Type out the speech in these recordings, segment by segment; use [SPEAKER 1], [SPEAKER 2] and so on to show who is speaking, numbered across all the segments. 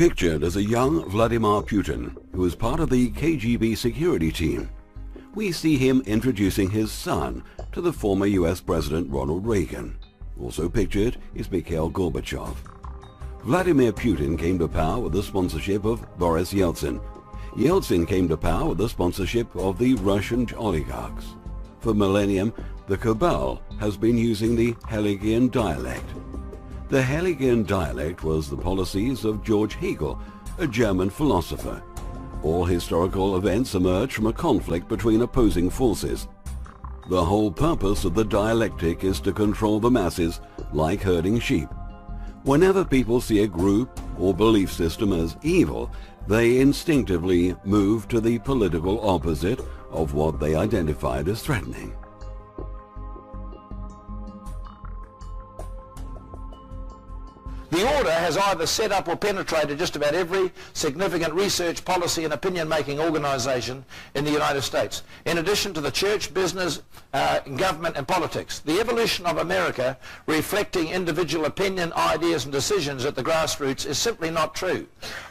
[SPEAKER 1] pictured as a young Vladimir Putin, who is part of the KGB security team. We see him introducing his son to the former US President Ronald Reagan. Also pictured is Mikhail Gorbachev. Vladimir Putin came to power with the sponsorship of Boris Yeltsin. Yeltsin came to power with the sponsorship of the Russian oligarchs. For millennium, the cabal has been using the Hegelian dialect. The Hegelian dialect was the policies of George Hegel, a German philosopher. All historical events emerge from a conflict between opposing forces. The whole purpose of the dialectic is to control the masses, like herding sheep. Whenever people see a group or belief system as evil, they instinctively move to the political opposite of what they identified as threatening.
[SPEAKER 2] The order has either set up or penetrated just about every significant research, policy and opinion-making organisation in the United States, in addition to the church, business, government and politics. The evolution of America reflecting individual opinion, ideas and decisions at the grassroots is simply not true.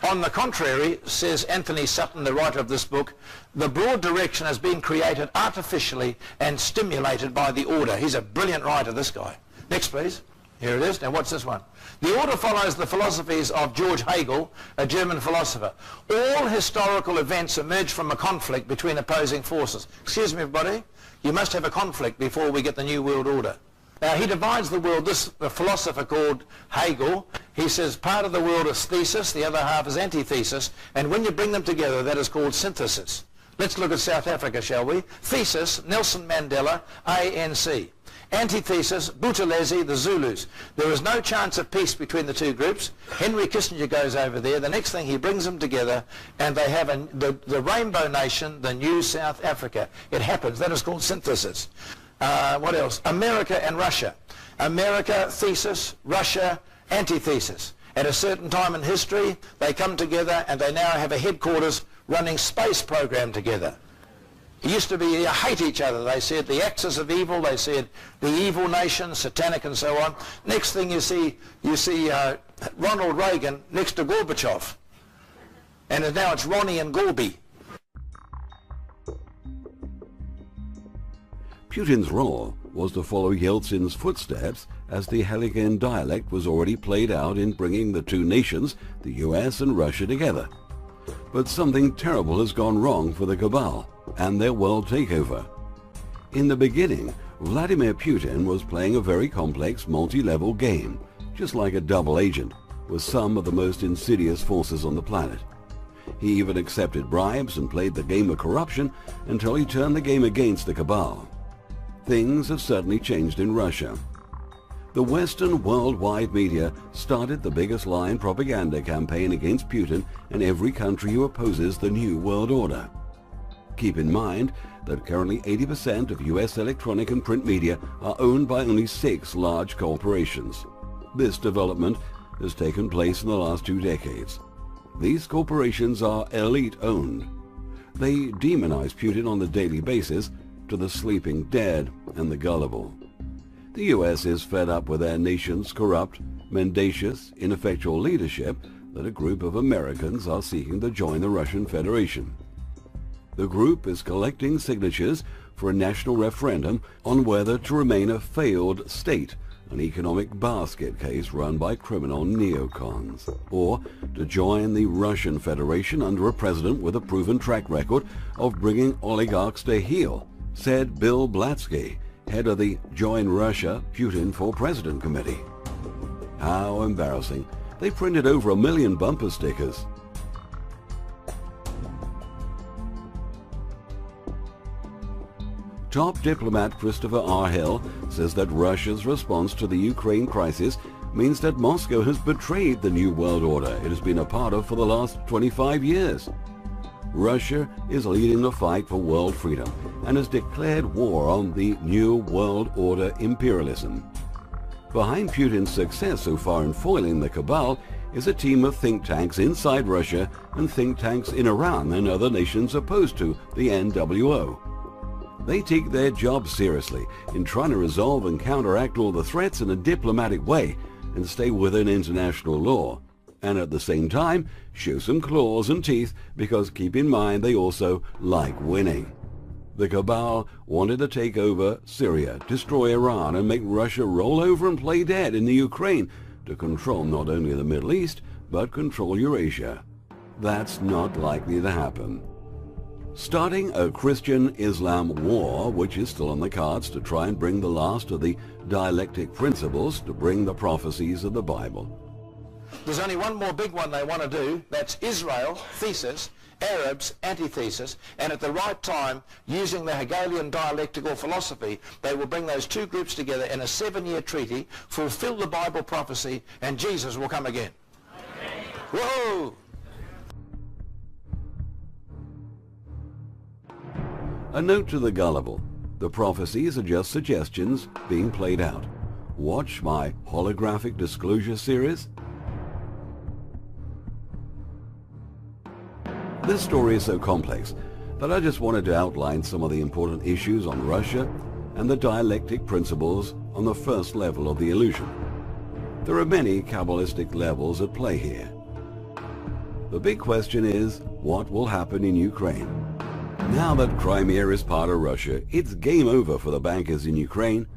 [SPEAKER 2] On the contrary, says Anthony Sutton, the writer of this book, the broad direction has been created artificially and stimulated by the order. He's a brilliant writer, this guy. Next, please. Here it is. Now what's this one? The order follows the philosophies of George Hegel, a German philosopher. All historical events emerge from a conflict between opposing forces. Excuse me, everybody. You must have a conflict before we get the New World Order. Now he divides the world, this philosopher called Hegel, he says part of the world is thesis, the other half is antithesis, and when you bring them together that is called synthesis. Let's look at South Africa, shall we? Thesis, Nelson Mandela, ANC. Antithesis, Buthelezi, the Zulus. There is no chance of peace between the two groups. Henry Kissinger goes over there. The next thing he brings them together and they have the rainbow nation, the new South Africa. It happens. That is called synthesis. What else? America and Russia. America, thesis, Russia, antithesis. At a certain time in history, they come together and they now have a headquarters running space program together. It used to be, hate each other. They said the axis of evil. They said the evil nation, satanic and so on. Next thing you see Ronald Reagan next to Gorbachev. And now it's Ronnie and Gorby.
[SPEAKER 1] Putin's role was to follow Yeltsin's footsteps, as the Hegelian dialect was already played out in bringing the two nations, the US and Russia, together. But something terrible has gone wrong for the cabal and their world takeover. In the beginning, Vladimir Putin was playing a very complex multi-level game, just like a double agent, with some of the most insidious forces on the planet. He even accepted bribes and played the game of corruption until he turned the game against the cabal. Things have certainly changed in Russia. The Western worldwide media started the biggest lie and propaganda campaign against Putin and every country who opposes the New World Order. Keep in mind that currently 80% of US electronic and print media are owned by only 6 large corporations. This development has taken place in the last 2 decades. These corporations are elite-owned. They demonize Putin on a daily basis to the sleeping dead and the gullible. The US is fed up with their nation's corrupt, mendacious, ineffectual leadership that a group of Americans are seeking to join the Russian Federation. The group is collecting signatures for a national referendum on whether to remain a failed state, an economic basket case run by criminal neocons, or to join the Russian Federation under a president with a proven track record of bringing oligarchs to heel, said Bill Blatsky, head of the Join Russia Putin for President Committee. How embarrassing. They printed over 1 million bumper stickers. Top diplomat Christopher R. Hill says that Russia's response to the Ukraine crisis means that Moscow has betrayed the New World Order it has been a part of for the last 25 years. Russia is leading the fight for world freedom and has declared war on the New World Order imperialism. Behind Putin's success so far in foiling the cabal is a team of think tanks inside Russia and think tanks in Iran and other nations opposed to the NWO. They take their job seriously in trying to resolve and counteract all the threats in a diplomatic way and stay within international law, and at the same time show some claws and teeth, because keep in mind they also like winning. The cabal wanted to take over Syria, destroy Iran, and make Russia roll over and play dead in the Ukraine to control not only the Middle East, but control Eurasia. That's not likely to happen. Starting a Christian-Islam war, which is still on the cards to try and bring the last of the dialectic principles to bring the prophecies of the Bible.
[SPEAKER 2] There's only one more big one they want to do. That's Israel, thesis, Arabs, antithesis, and at the right time, using the Hegelian dialectical philosophy, they will bring those two groups together in a 7-year treaty, fulfill the Bible prophecy, and Jesus will come again. Whoa!
[SPEAKER 1] A note to the gullible: the prophecies are just suggestions being played out. Watch my holographic disclosure series. This story is so complex that I just wanted to outline some of the important issues on Russia and the dialectic principles on the first level of the illusion. There are many Kabbalistic levels at play here. The big question is, what will happen in Ukraine? Now that Crimea is part of Russia, it's game over for the bankers in Ukraine.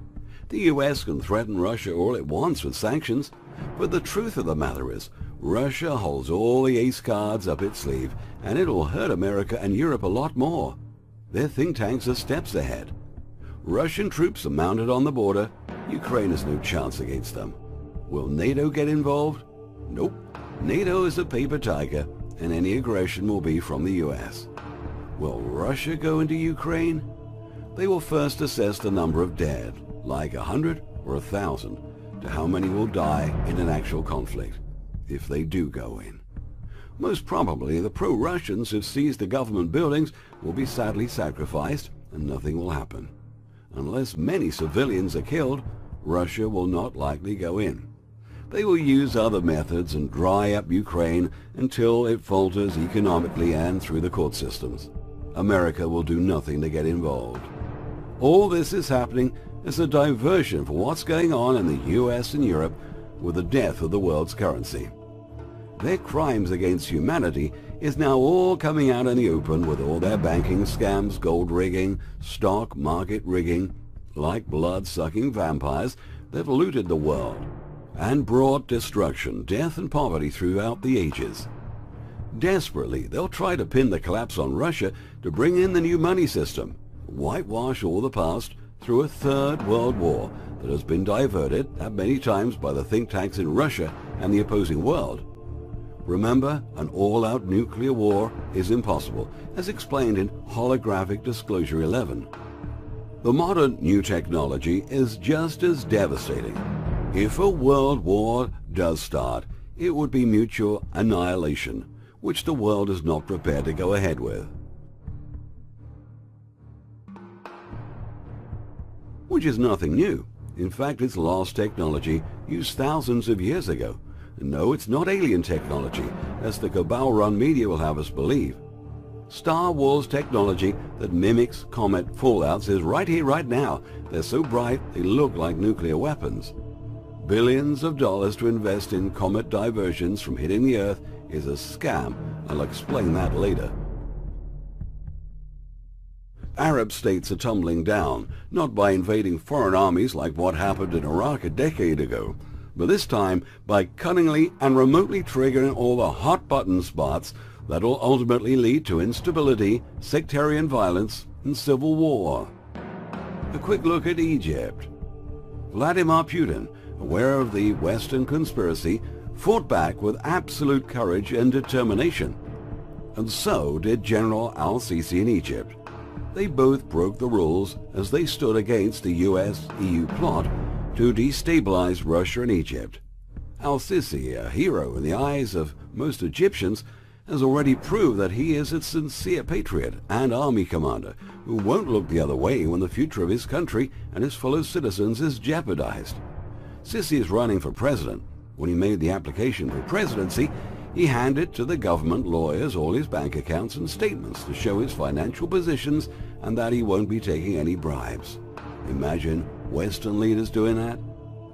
[SPEAKER 1] The US can threaten Russia all it wants with sanctions, but the truth of the matter is, Russia holds all the ace cards up its sleeve, and it'll hurt America and Europe a lot more. Their think tanks are steps ahead. Russian troops are mounted on the border. Ukraine has no chance against them. Will NATO get involved? Nope. NATO is a paper tiger, and any aggression will be from the US. Will Russia go into Ukraine? They will first assess the number of dead, like 100 or 1,000, to how many will die in an actual conflict, if they do go in. Most probably the pro-Russians who've seized the government buildings will be sadly sacrificed, and nothing will happen. Unless many civilians are killed, Russia will not likely go in. They will use other methods and dry up Ukraine until it falters economically and through the court systems. America will do nothing to get involved. All this is happening as a diversion for what's going on in the US and Europe with the death of the world's currency. Their crimes against humanity is now all coming out in the open, with all their banking scams, gold rigging, stock market rigging. Like blood-sucking vampires, they've looted the world and brought destruction, death and poverty throughout the ages. Desperately, they'll try to pin the collapse on Russia to bring in the new money system, whitewash all the past through a third world war that has been diverted that many times by the think tanks in Russia and the opposing world. Remember, an all-out nuclear war is impossible, as explained in Holographic Disclosure 11. The modern new technology is just as devastating. If a world war does start, it would be mutual annihilation, which the world is not prepared to go ahead with. Which is nothing new. In fact, it's lost technology used thousands of years ago. No, it's not alien technology, as the cabal-run media will have us believe. Star Wars technology that mimics comet fallouts is right here, right now. They're so bright, they look like nuclear weapons. Billions of dollars to invest in comet diversions from hitting the Earth is a scam. I'll explain that later. Arab states are tumbling down, not by invading foreign armies like what happened in Iraq a decade ago, but this time by cunningly and remotely triggering all the hot button spots that will ultimately lead to instability, sectarian violence, and civil war. A quick look at Egypt. Vladimir Putin, aware of the Western conspiracy, fought back with absolute courage and determination. And so did General al-Sisi in Egypt. They both broke the rules as they stood against the US-EU plot to destabilize Russia and Egypt. Al-Sisi, a hero in the eyes of most Egyptians, has already proved that he is a sincere patriot and army commander who won't look the other way when the future of his country and his fellow citizens is jeopardized. Sisi is running for president. When he made the application for presidency, he handed to the government lawyers all his bank accounts and statements to show his financial positions and that he won't be taking any bribes. Imagine Western leaders doing that?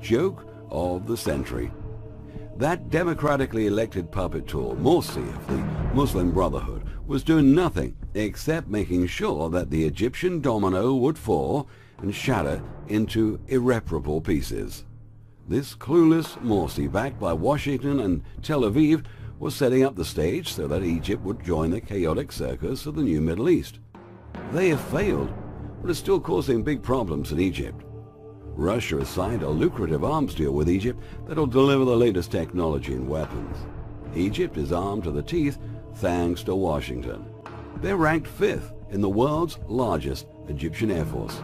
[SPEAKER 1] Joke of the century. That democratically elected puppet tool, Morsi of the Muslim Brotherhood, was doing nothing except making sure that the Egyptian domino would fall and shatter into irreparable pieces. This clueless Morsi, backed by Washington and Tel Aviv, was setting up the stage so that Egypt would join the chaotic circus of the new Middle East. They have failed, but are still causing big problems in Egypt. Russia has signed a lucrative arms deal with Egypt that will deliver the latest technology and weapons. Egypt is armed to the teeth thanks to Washington. They're ranked 5th in the world's largest Egyptian Air Force.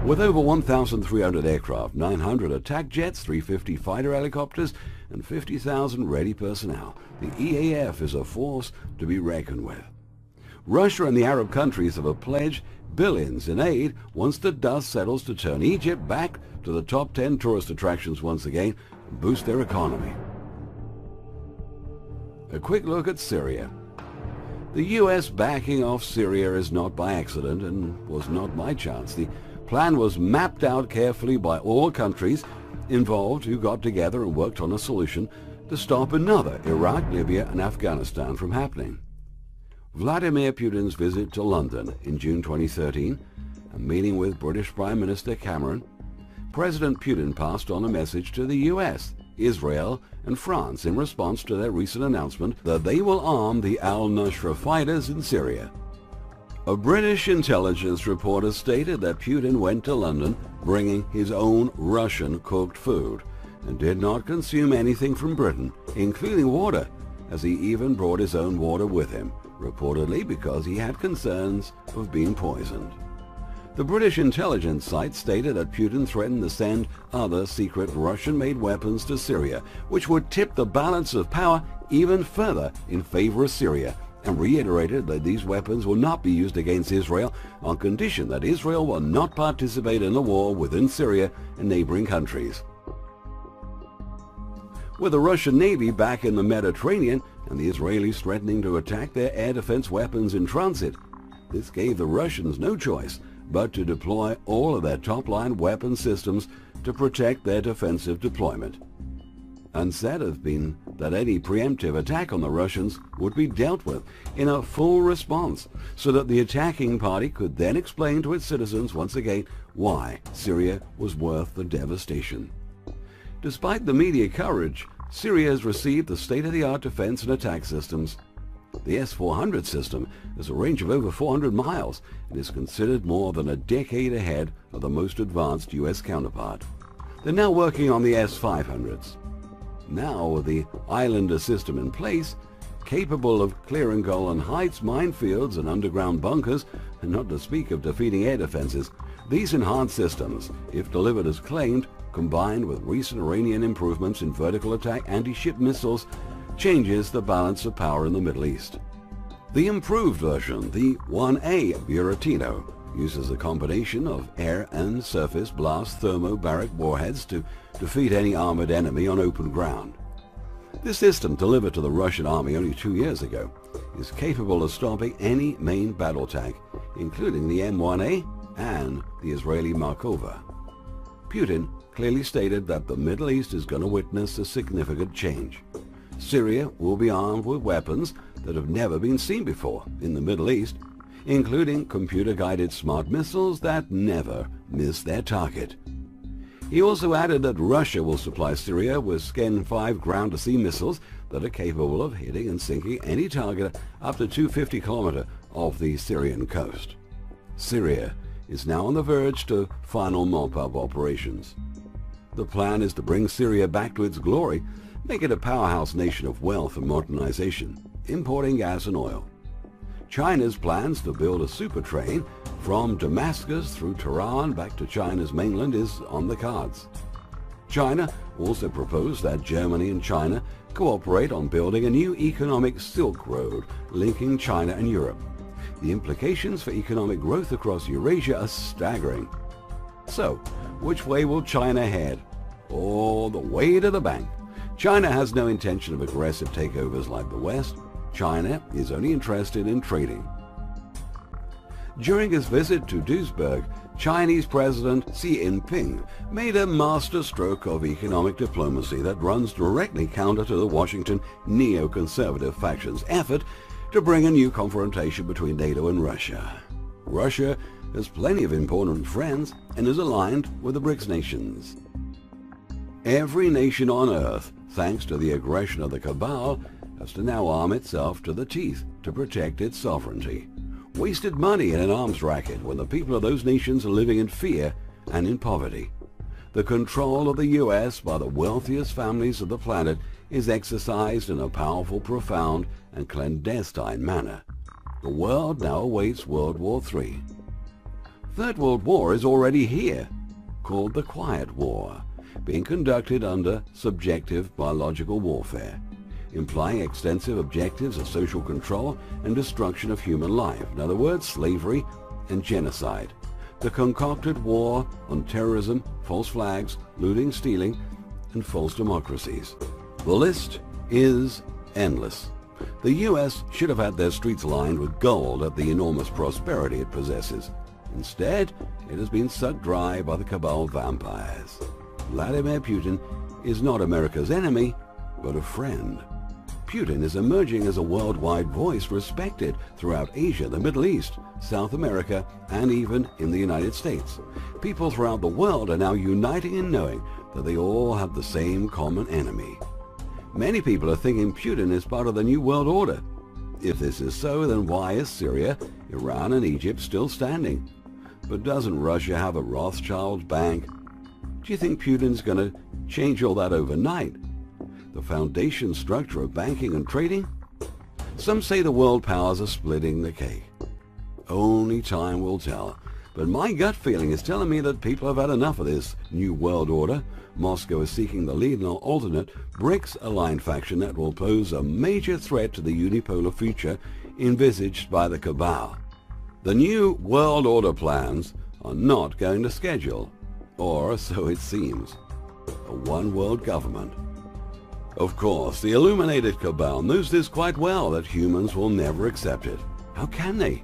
[SPEAKER 1] With over 1,300 aircraft, 900 attack jets, 350 fighter helicopters, and 50,000 ready personnel, the EAF is a force to be reckoned with. Russia and the Arab countries have pledged billions in aid once the dust settles to turn Egypt back to the top 10 tourist attractions once again and boost their economy. A quick look at Syria. The U.S. backing off Syria is not by accident and was not by chance. The plan was mapped out carefully by all countries involved who got together and worked on a solution to stop another Iraq, Libya and Afghanistan from happening. Vladimir Putin's visit to London in June 2013 and meeting with British Prime Minister Cameron, President Putin passed on a message to the US, Israel and France in response to their recent announcement that they will arm the al-Nusra fighters in Syria. A British intelligence reporter stated that Putin went to London bringing his own Russian cooked food and did not consume anything from Britain, including water, as he even brought his own water with him, reportedly because he had concerns of being poisoned. The British intelligence site stated that Putin threatened to send other secret Russian-made weapons to Syria, which would tip the balance of power even further in favor of Syria, and reiterated that these weapons will not be used against Israel on condition that Israel will not participate in the war within Syria and neighboring countries. With the Russian Navy back in the Mediterranean and the Israelis threatening to attack their air defense weapons in transit, this gave the Russians no choice but to deploy all of their top-line weapon systems to protect their defensive deployment. Unsaid has been that any preemptive attack on the Russians would be dealt with in a full response so that the attacking party could then explain to its citizens once again why Syria was worth the devastation. Despite the media coverage, Syria has received the state-of-the-art defense and attack systems. The S-400 system has a range of over 400 miles and is considered more than a decade ahead of the most advanced U.S. counterpart. They're now working on the S-500s. Now with the Islander system in place, capable of clearing Golan Heights, minefields and underground bunkers, and not to speak of defeating air defenses, these enhanced systems, if delivered as claimed, combined with recent Iranian improvements in vertical attack anti-ship missiles, changes the balance of power in the Middle East. The improved version, the 1A Buratino, uses a combination of air and surface blast thermobaric warheads to defeat any armored enemy on open ground. This system, delivered to the Russian army only 2 years ago, is capable of stopping any main battle tank, including the M1A and the Israeli Markova. Putin clearly stated that the Middle East is going to witness a significant change. Syria will be armed with weapons that have never been seen before in the Middle East, including computer-guided smart missiles that never miss their target. He also added that Russia will supply Syria with Sken 5 ground-to-sea missiles that are capable of hitting and sinking any target up to 250 kilometers off the Syrian coast. Syria is now on the verge to final mop-up operations. The plan is to bring Syria back to its glory, make it a powerhouse nation of wealth and modernization, importing gas and oil. China's plans to build a super train from Damascus through Tehran back to China's mainland is on the cards. China also proposed that Germany and China cooperate on building a new economic Silk Road linking China and Europe. The implications for economic growth across Eurasia are staggering. So, which way will China head? All the way to the bank. China has no intention of aggressive takeovers like the West. China is only interested in trading. During his visit to Duisburg, Chinese President Xi Jinping made a masterstroke of economic diplomacy that runs directly counter to the Washington neoconservative faction's effort to bring a new confrontation between NATO and Russia. Russia has plenty of important friends and is aligned with the BRICS nations. Every nation on Earth, thanks to the aggression of the cabal, has to now arm itself to the teeth to protect its sovereignty. Wasted money in an arms racket when the people of those nations are living in fear and in poverty. The control of the U.S. by the wealthiest families of the planet is exercised in a powerful, profound, and clandestine manner. The world now awaits World War III. Third World War is already here, called the Quiet War, being conducted under subjective biological warfare, implying extensive objectives of social control and destruction of human life. In other words, slavery and genocide. The concocted war on terrorism, false flags, looting, stealing, and false democracies. The list is endless. The U.S. should have had their streets lined with gold at the enormous prosperity it possesses. Instead, it has been sucked dry by the cabal vampires. Vladimir Putin is not America's enemy, but a friend. Putin is emerging as a worldwide voice respected throughout Asia, the Middle East, South America, and even in the United States. People throughout the world are now uniting in knowing that they all have the same common enemy. Many people are thinking Putin is part of the New World Order. If this is so, then why is Syria, Iran, and Egypt still standing? But doesn't Russia have a Rothschild bank? Do you think Putin's going to change all that overnight? The foundation structure of banking and trading? Some say the world powers are splitting the cake. Only time will tell. But my gut feeling is telling me that people have had enough of this New World Order. Moscow is seeking the lead in an alternate BRICS-aligned faction that will pose a major threat to the unipolar future envisaged by the cabal. The New World Order plans are not going to schedule, or so it seems, a one-world government. Of course, the illuminated cabal knows this quite well, that humans will never accept it. How can they?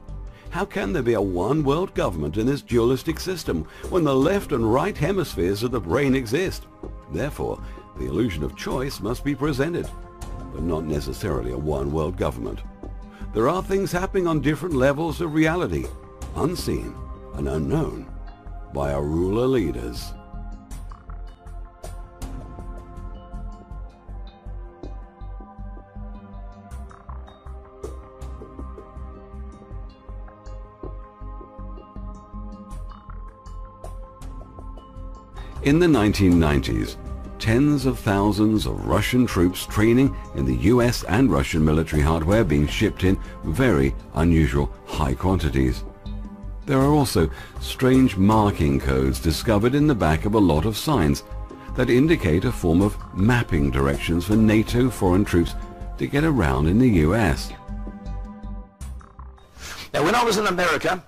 [SPEAKER 1] How can there be a one-world government in this dualistic system when the left and right hemispheres of the brain exist? Therefore, the illusion of choice must be presented, but not necessarily a one-world government. There are things happening on different levels of reality, unseen and unknown by our ruler leaders. In the 1990s, tens of thousands of Russian troops training in the US and Russian military hardware being shipped in very unusual high quantities. There are also strange marking codes discovered in the back of a lot of signs that indicate a form of mapping directions for NATO foreign troops to get around in the US.
[SPEAKER 2] Now, when I was in America,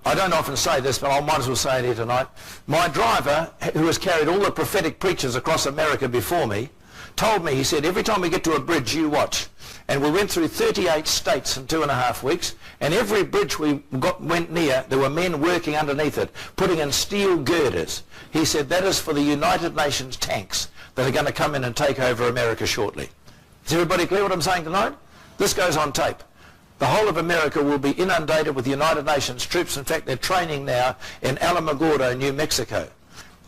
[SPEAKER 2] I don't often say this, but I might as well say it here tonight. My driver, who has carried all the prophetic preachers across America before me, told me, he said, every time we get to a bridge, you watch. And we went through 38 states in 2.5 weeks, and every bridge we went near, there were men working underneath it, putting in steel girders. He said, that is for the United Nations tanks that are going to come in and take over America shortly. Is everybody clear what I'm saying tonight? This goes on tape. The whole of America will be inundated with United Nations troops. In fact, they're training now in Alamogordo, New Mexico.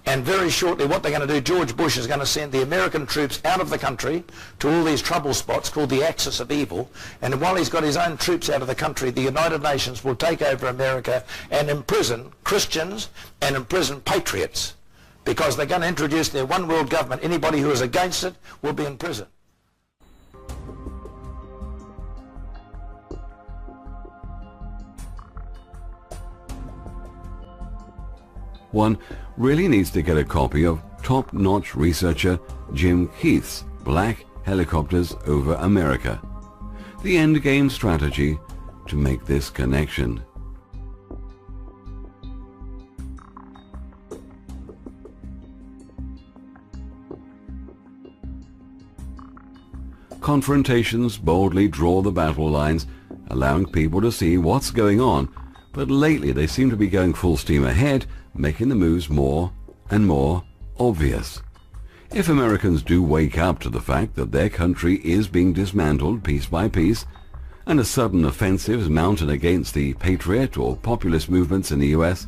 [SPEAKER 2] And very shortly, what they're going to do, George Bush is going to send the American troops out of the country to all these trouble spots called the axis of evil. And while he's got his own troops out of the country, the United Nations will take over America and imprison Christians and imprison patriots, because they're going to introduce their one world government. Anybody who is against it will be in prison.
[SPEAKER 1] One really needs to get a copy of top-notch researcher Jim Keith's Black Helicopters Over America, the endgame strategy to make this connection. Confrontations boldly draw the battle lines allowing people to see what's going on, but lately they seem to be going full steam ahead, making the moves more and more obvious. If Americans do wake up to the fact that their country is being dismantled piece by piece, and a sudden offensive is mounted against the patriot or populist movements in the US,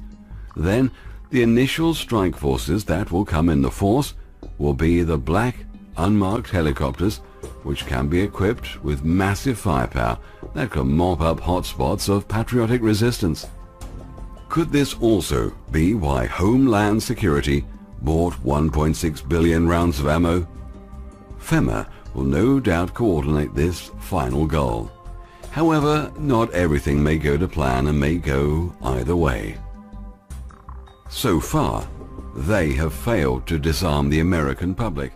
[SPEAKER 1] then the initial strike forces that will come in the force will be the black, unmarked helicopters, which can be equipped with massive firepower that can mop up hotspots of patriotic resistance. Could this also be why Homeland Security bought 1.6 billion rounds of ammo? FEMA will no doubt coordinate this final goal. However, not everything may go to plan and may go either way. So far, they have failed to disarm the American public.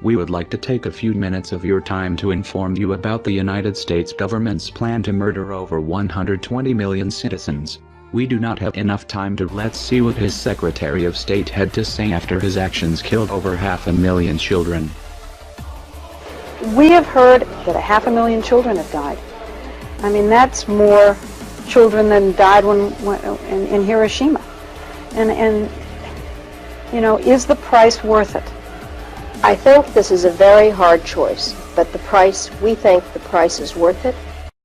[SPEAKER 3] We would like to take a few minutes of your time to inform you about the United States government's plan to murder over 120 million citizens. We do not have enough time to let's see what his Secretary of State had to say after his actions killed over 500,000 children.
[SPEAKER 4] We have heard that 500,000 children have died. I mean, that's more children than died in Hiroshima. And you know, is the price worth it?
[SPEAKER 5] I think this is a very hard choice, but we think the price is worth it.